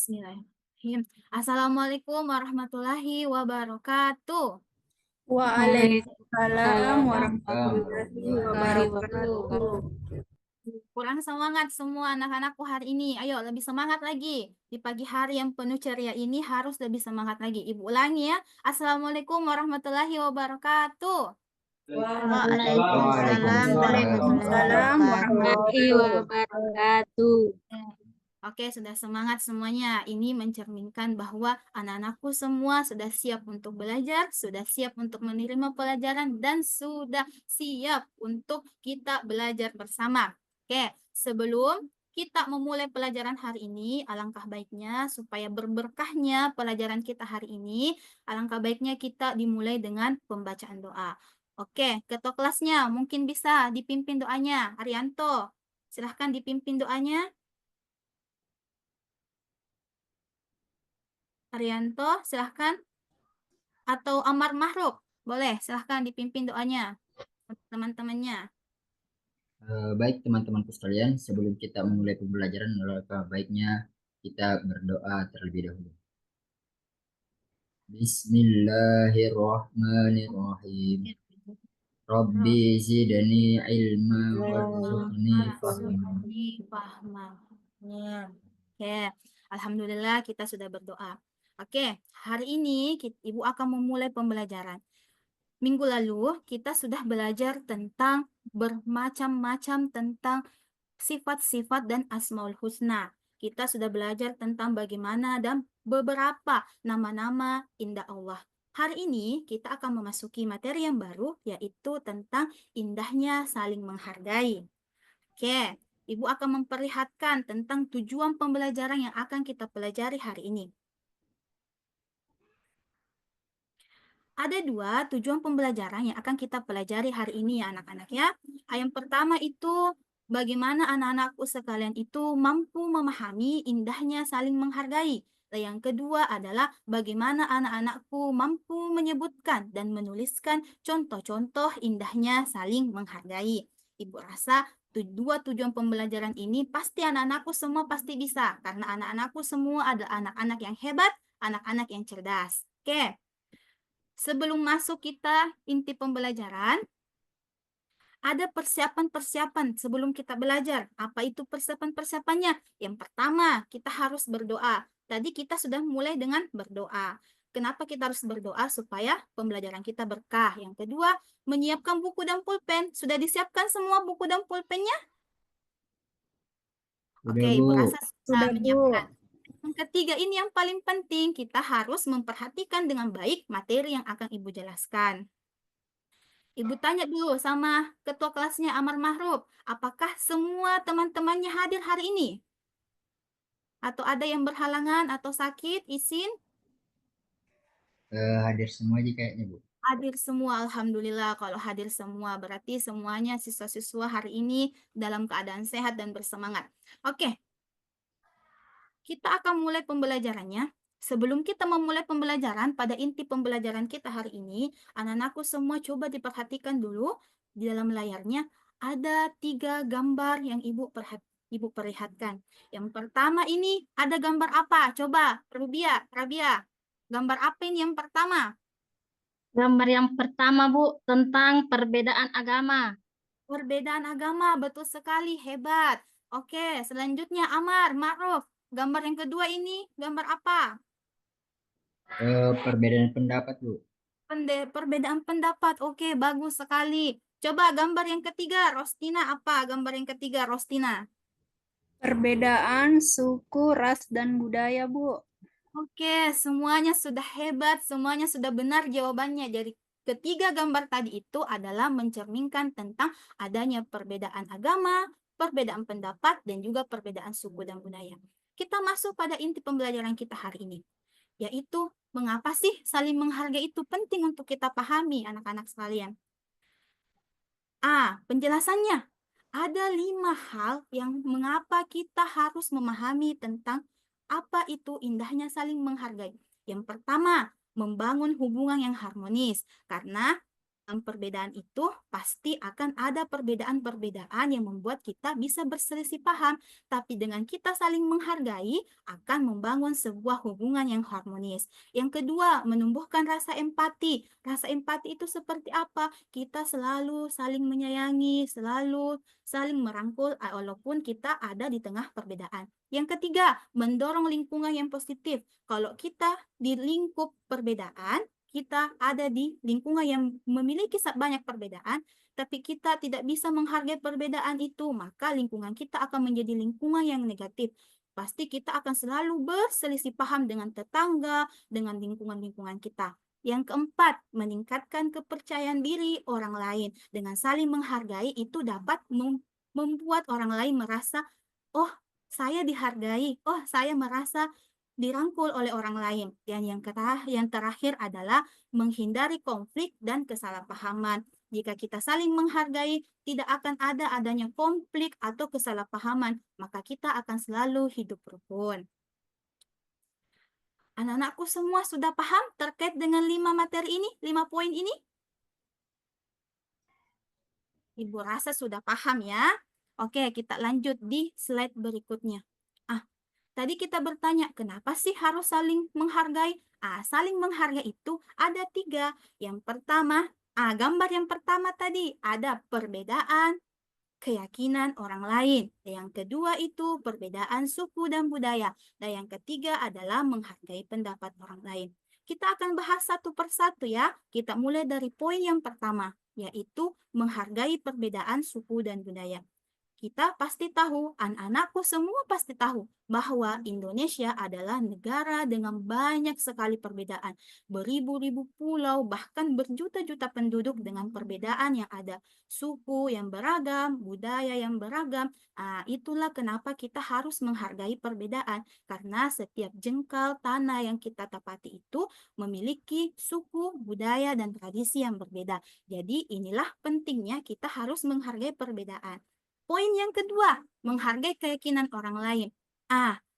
Bismillahirrahmanirrahim. Assalamualaikum warahmatullahi wabarakatuh. Waalaikumsalam Waalaikumsalam warahmatullahi warahmatullahi wabarakatuh. wabarakatuh. Kurang semangat semua anak-anakku hari ini. Ayo lebih semangat lagi. Di pagi hari yang penuh ceria ini harus lebih semangat lagi. Ibu ulangi ya. Assalamualaikum warahmatullahi wabarakatuh. Waalaikumsalam warahmatullahi Waalaikumsalam wabarakatuh. wabarakatuh. Oke, sudah semangat semuanya. Ini mencerminkan bahwa anak-anakku semua sudah siap untuk belajar, sudah siap untuk menerima pelajaran, dan sudah siap untuk kita belajar bersama. Oke, sebelum kita memulai pelajaran hari ini, alangkah baiknya supaya berberkahnya pelajaran kita hari ini, alangkah baiknya kita dimulai dengan pembacaan doa. Oke, ketua kelasnya mungkin bisa dipimpin doanya. Arianto, silahkan dipimpin doanya. Arianto, silahkan. Atau Amar Mahruk, boleh, silahkan dipimpin doanya untuk teman-temannya. Baik teman-temanku sekalian, sebelum kita memulai pembelajaran, alangkah baiknya kita berdoa terlebih dahulu. Bismillahirrahmanirrahim. Rabbi zidni ilma warzuqni fahma. Oke, alhamdulillah kita sudah berdoa. Oke, hari ini Ibu akan memulai pembelajaran. Minggu lalu kita sudah belajar tentang bermacam-macam tentang sifat-sifat dan asmaul husna. Kita sudah belajar tentang bagaimana dan beberapa nama-nama indah Allah. Hari ini kita akan memasuki materi yang baru, yaitu tentang indahnya saling menghargai. Oke, Ibu akan memperlihatkan tentang tujuan pembelajaran yang akan kita pelajari hari ini. Ada dua tujuan pembelajaran yang akan kita pelajari hari ini ya anak-anak ya. Yang pertama itu bagaimana anak-anakku sekalian itu mampu memahami indahnya saling menghargai. Dan yang kedua adalah bagaimana anak-anakku mampu menyebutkan dan menuliskan contoh-contoh indahnya saling menghargai. Ibu rasa dua tujuan pembelajaran ini pasti anak-anakku semua pasti bisa. Karena anak-anakku semua adalah anak-anak yang hebat, anak-anak yang cerdas. Oke. Sebelum masuk kita inti pembelajaran, ada persiapan-persiapan sebelum kita belajar. Apa itu persiapan-persiapannya? Yang pertama, kita harus berdoa. Tadi kita sudah mulai dengan berdoa. Kenapa kita harus berdoa? Supaya pembelajaran kita berkah. Yang kedua, menyiapkan buku dan pulpen. Sudah disiapkan semua buku dan pulpennya? Oke, Sudah, Ibu Bu. rasa sudah Sudah, menyiapkan. Bu. Yang ketiga, ini yang paling penting. Kita harus memperhatikan dengan baik materi yang akan Ibu jelaskan. Ibu tanya dulu sama ketua kelasnya Amar Mahrub, apakah semua teman-temannya hadir hari ini? Atau ada yang berhalangan atau sakit, izin? Hadir semua aja kayaknya, Bu. Hadir semua, Alhamdulillah. Kalau hadir semua, berarti semuanya siswa-siswa hari ini dalam keadaan sehat dan bersemangat. Oke, kita akan mulai pembelajarannya. Sebelum kita memulai pembelajaran, pada inti pembelajaran kita hari ini, anak-anakku semua coba diperhatikan dulu di dalam layarnya ada 3 gambar yang Ibu perlihatkan. Yang pertama ini ada gambar apa? Coba, Rabia. Gambar apa ini yang pertama? Gambar yang pertama, Bu, tentang perbedaan agama. Perbedaan agama, betul sekali, hebat. Oke, selanjutnya Amar, Ma'ruf. Gambar yang kedua ini, gambar apa? Perbedaan pendapat, Bu. Perbedaan pendapat. Oke, bagus sekali. Coba gambar yang ketiga, Rostina apa? Gambar yang ketiga, Rostina. Perbedaan suku, ras, dan budaya, Bu. Oke, semuanya sudah hebat, semuanya sudah benar jawabannya. Jadi ketiga gambar tadi itu adalah mencerminkan tentang adanya perbedaan agama, perbedaan pendapat, dan juga perbedaan suku dan budaya. Kita masuk pada inti pembelajaran kita hari ini, yaitu mengapa sih saling menghargai itu penting untuk kita pahami, anak-anak sekalian. Penjelasannya. Ada 5 hal yang mengapa kita harus memahami tentang apa itu indahnya saling menghargai. Yang pertama, membangun hubungan yang harmonis. Karena Dalam perbedaan itu pasti akan ada perbedaan-perbedaan yang membuat kita bisa berselisih paham, tapi dengan kita saling menghargai akan membangun sebuah hubungan yang harmonis. Yang kedua, menumbuhkan rasa empati. Rasa empati itu seperti apa? Kita selalu saling menyayangi, selalu saling merangkul walaupun kita ada di tengah perbedaan. Yang ketiga, mendorong lingkungan yang positif. Kalau kita di lingkup perbedaan, kita ada di lingkungan yang memiliki banyak perbedaan, tapi kita tidak bisa menghargai perbedaan itu, maka lingkungan kita akan menjadi lingkungan yang negatif. Pasti kita akan selalu berselisih paham dengan tetangga, dengan lingkungan-lingkungan kita. Yang keempat, meningkatkan kepercayaan diri orang lain. Dengan saling menghargai itu dapat membuat orang lain merasa, oh, saya dihargai, oh, saya merasa dirangkul oleh orang lain. Dan yang terakhir adalah menghindari konflik dan kesalahpahaman. Jika kita saling menghargai, tidak akan adanya konflik atau kesalahpahaman, maka kita akan selalu hidup rukun. Anak-anakku semua sudah paham terkait dengan 5 materi ini, 5 poin ini? Ibu rasa sudah paham ya. Oke, kita lanjut di slide berikutnya. Tadi kita bertanya, kenapa sih harus saling menghargai? Saling menghargai itu ada 3. Yang pertama, gambar yang pertama tadi ada perbedaan keyakinan orang lain. Dan yang kedua itu perbedaan suku dan budaya. Dan yang ketiga adalah menghargai pendapat orang lain. Kita akan bahas satu persatu ya. Kita mulai dari poin yang pertama, yaitu menghargai perbedaan suku dan budaya. Kita pasti tahu, anak-anakku semua pasti tahu bahwa Indonesia adalah negara dengan banyak sekali perbedaan. Beribu-ribu pulau, bahkan berjuta-juta penduduk dengan perbedaan yang ada. Suku yang beragam, budaya yang beragam. Itulah kenapa kita harus menghargai perbedaan. Karena setiap jengkal tanah yang kita tapati itu memiliki suku, budaya, dan tradisi yang berbeda. Jadi inilah pentingnya kita harus menghargai perbedaan. Poin yang kedua, menghargai keyakinan orang lain.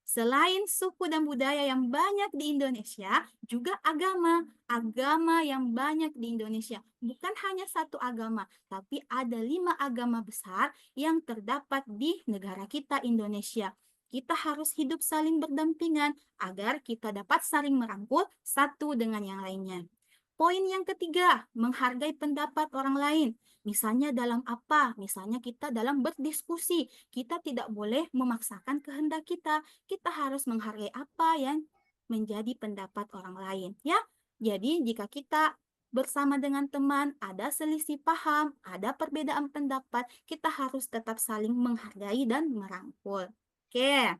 Selain suku dan budaya yang banyak di Indonesia, juga agama. Agama yang banyak di Indonesia. Bukan hanya satu agama, tapi ada 5 agama besar yang terdapat di negara kita Indonesia. Kita harus hidup saling berdampingan agar kita dapat saling merangkul satu dengan yang lainnya. Poin yang ketiga, menghargai pendapat orang lain. Misalnya dalam apa? Misalnya kita dalam berdiskusi. Kita tidak boleh memaksakan kehendak kita. Kita harus menghargai apa yang menjadi pendapat orang lain. Ya, jadi jika kita bersama dengan teman, ada selisih paham, ada perbedaan pendapat, kita harus tetap saling menghargai dan merangkul. Oke,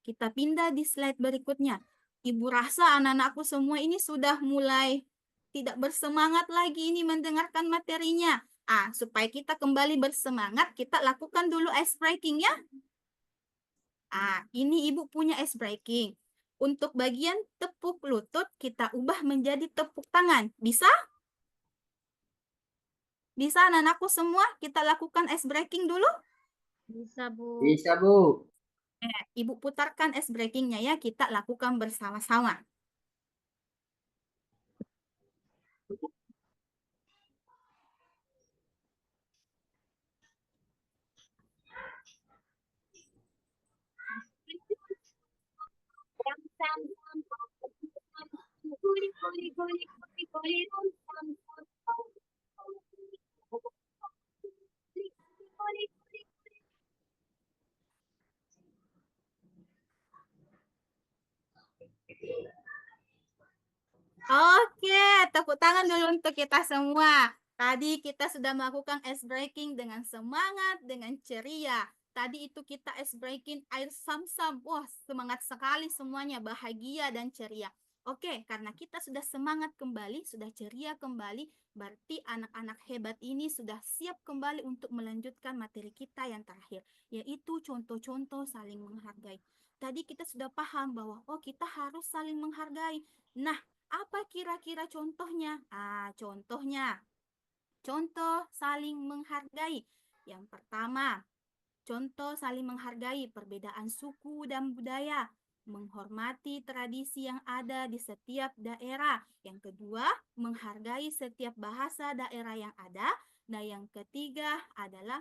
kita pindah di slide berikutnya. Ibu rasa anak-anakku semua ini sudah mulai tidak bersemangat lagi ini mendengarkan materinya. Supaya kita kembali bersemangat, kita lakukan dulu ice breaking ya. Ini ibu punya ice breaking. Untuk bagian tepuk lutut, kita ubah menjadi tepuk tangan. Bisa? Bisa anak-anakku semua? Kita lakukan ice breaking dulu. Bisa, Bu. Bisa, Bu. Ibu putarkan ice breakingnya ya, kita lakukan bersama-sama. Oke, tepuk tangan dulu untuk kita semua. Tadi kita sudah melakukan ice breaking dengan semangat, dengan ceria. Tadi itu kita ice breaking air sam-sam. Wah, semangat sekali semuanya, bahagia dan ceria. Oke, karena kita sudah semangat kembali, sudah ceria kembali, berarti anak-anak hebat ini sudah siap kembali untuk melanjutkan materi kita yang terakhir, yaitu contoh-contoh saling menghargai. Tadi kita sudah paham bahwa, kita harus saling menghargai. Nah, apa kira-kira contohnya? Contoh saling menghargai. Yang pertama, contoh saling menghargai perbedaan suku dan budaya. menghormati tradisi yang ada di setiap daerah. Yang kedua, menghargai setiap bahasa daerah yang ada. Dan yang ketiga adalah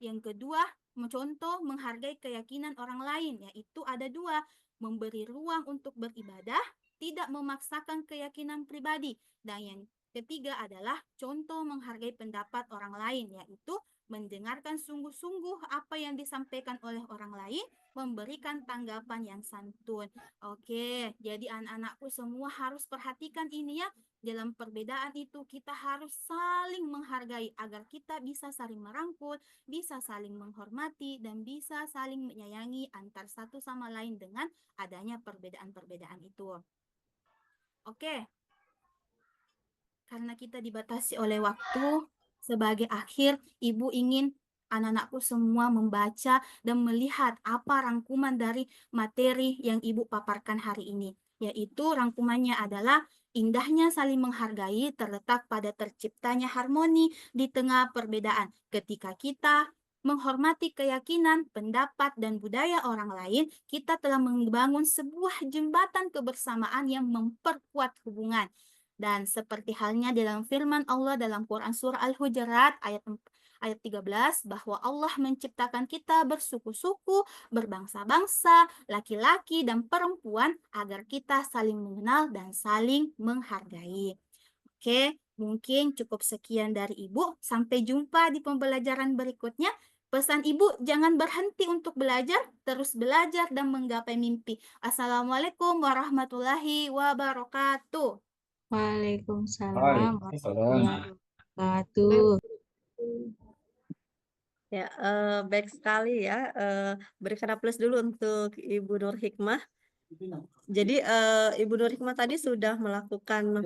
yang kedua, mencontoh menghargai keyakinan orang lain, yaitu ada dua, memberi ruang untuk beribadah, tidak memaksakan keyakinan pribadi. Dan yang ketiga adalah contoh menghargai pendapat orang lain, yaitu mendengarkan sungguh-sungguh apa yang disampaikan oleh orang lain, memberikan tanggapan yang santun. Oke, jadi anak-anakku semua harus perhatikan ini ya. Dalam perbedaan itu kita harus saling menghargai agar kita bisa saling merangkul, bisa saling menghormati, dan bisa saling menyayangi antar satu sama lain dengan adanya perbedaan-perbedaan itu. Oke, karena kita dibatasi oleh waktu, sebagai akhir, Ibu ingin anak-anakku semua membaca dan melihat apa rangkuman dari materi yang Ibu paparkan hari ini. Yaitu rangkumannya adalah indahnya saling menghargai terletak pada terciptanya harmoni di tengah perbedaan. Ketika kita menghormati keyakinan, pendapat, dan budaya orang lain, kita telah membangun sebuah jembatan kebersamaan yang memperkuat hubungan. Dan seperti halnya dalam firman Allah dalam Quran Surah Al-Hujurat ayat 13, bahwa Allah menciptakan kita bersuku-suku, berbangsa-bangsa, laki-laki dan perempuan agar kita saling mengenal dan saling menghargai. Oke, mungkin cukup sekian dari Ibu. Sampai jumpa di pembelajaran berikutnya. Pesan Ibu, jangan berhenti untuk belajar, terus belajar dan menggapai mimpi. Assalamualaikum warahmatullahi wabarakatuh. Waalaikumsalam warahmatullahi wabarakatuh. Ya, baik sekali ya. Berikan aplaus dulu untuk Ibu Nur Hikmah. Jadi Ibu Nur Hikmah tadi sudah melakukan